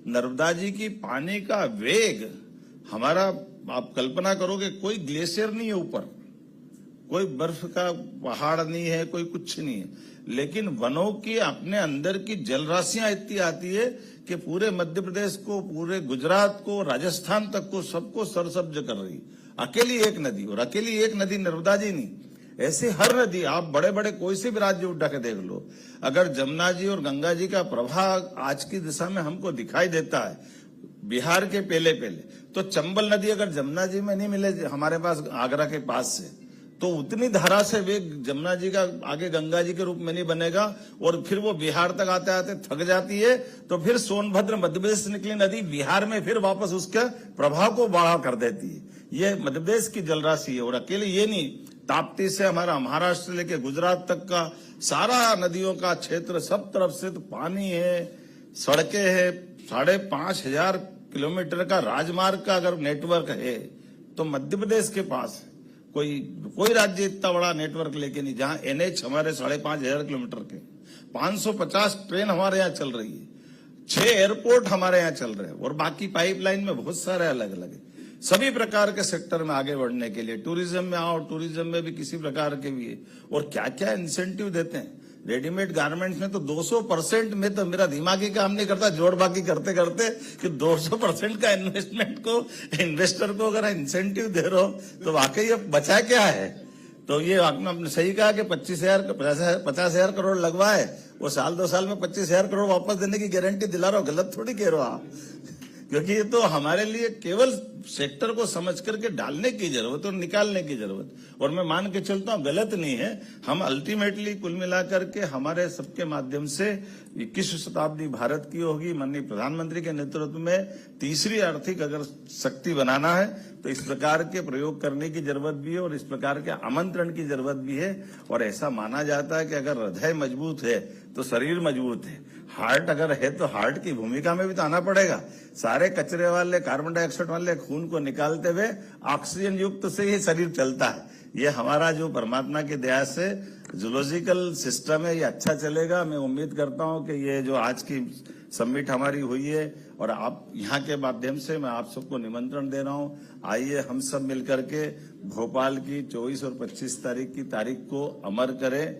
नर्मदा जी की पानी का वेग हमारा, आप कल्पना करोगे कोई ग्लेशियर नहीं है ऊपर, कोई बर्फ का पहाड़ नहीं है, कोई कुछ नहीं है, लेकिन वनों की अपने अंदर की जल राशियां इतनी आती है कि पूरे मध्य प्रदेश को, पूरे गुजरात को, राजस्थान तक को, सबको सरसब्ज कर रही। अकेली एक नदी, और अकेली एक नदी नर्मदा जी नहीं, ऐसे हर नदी आप बड़े बड़े कोई से भी राज्य उठा के देख लो, अगर जमुना जी और गंगा जी का प्रवाह आज की दिशा में हमको दिखाई देता है बिहार के पहले तो चंबल नदी अगर जमुना जी में नहीं मिले हमारे पास आगरा के पास से, तो उतनी धारा से वेग जमुना जी का आगे गंगा जी के रूप में नहीं बनेगा, और फिर वो बिहार तक आते आते थक जाती है, तो फिर सोनभद्र मध्य प्रदेश से निकली नदी बिहार में फिर वापस उसके प्रभाव को बढ़ा कर देती है। ये मध्य प्रदेश की जलराशि है, और अकेले ये नहीं, ताप्ती से हमारा महाराष्ट्र लेके गुजरात तक का सारा नदियों का क्षेत्र, सब तरफ से तो पानी है, सड़कें है, 5,500 किलोमीटर का राजमार्ग का अगर नेटवर्क है तो मध्य प्रदेश के पास कोई राज्य इतना बड़ा नेटवर्क लेके नहीं, जहां NH हमारे 5,500 किलोमीटर के, 550 ट्रेन हमारे यहाँ चल रही है, 6 एयरपोर्ट हमारे यहाँ चल रहे हैं, और बाकी पाइपलाइन में बहुत सारे अलग अलग है। सभी प्रकार के सेक्टर में आगे बढ़ने के लिए, टूरिज्म में आओ, टूरिज्म में भी किसी प्रकार के भी है, और क्या क्या इंसेंटिव देते हैं। रेडीमेड गारमेंट्स में तो 200% में तो मेरा दिमाग ही काम नहीं करता, जोड़ बाकी करते करते कि 200% का इन्वेस्टर को अगर इंसेंटिव दे रहे हो तो वाकई अब बचा क्या है। तो ये आपने सही कहा कि 50,000 करोड़ लगवाए, वो साल 2 साल में 25,000 करोड़ वापस देने की गारंटी दिला रहा हो, गलत थोड़ी कह रहे हो आप, क्योंकि ये तो हमारे लिए केवल सेक्टर को समझ करके डालने की जरूरत और निकालने की जरूरत, और मैं मान के चलता हूं गलत नहीं है। हम अल्टीमेटली कुल मिलाकर के हमारे सबके माध्यम से 21वीं शताब्दी भारत की होगी, माननीय प्रधानमंत्री के नेतृत्व में तीसरी आर्थिक अगर शक्ति बनाना है तो इस प्रकार के प्रयोग करने की जरूरत भी है, और इस प्रकार के आमंत्रण की जरूरत भी है। और ऐसा माना जाता है कि अगर हृदय मजबूत है तो शरीर मजबूत है, हार्ट अगर है तो हार्ट की भूमिका में भी तो आना पड़ेगा। सारे कचरे वाले, कार्बन डाइऑक्साइड वाले खून को निकालते हुए ऑक्सीजन युक्त से ही शरीर चलता है। ये हमारा जो परमात्मा की दया से जूलॉजिकल सिस्टम है, ये अच्छा चलेगा। मैं उम्मीद करता हूं कि ये जो आज की समिट हमारी हुई है, और आप यहाँ के माध्यम से मैं आप सबको निमंत्रण दे रहा हूं, आइए हम सब मिलकर के भोपाल की 24 और 25 तारीख को अमर करें।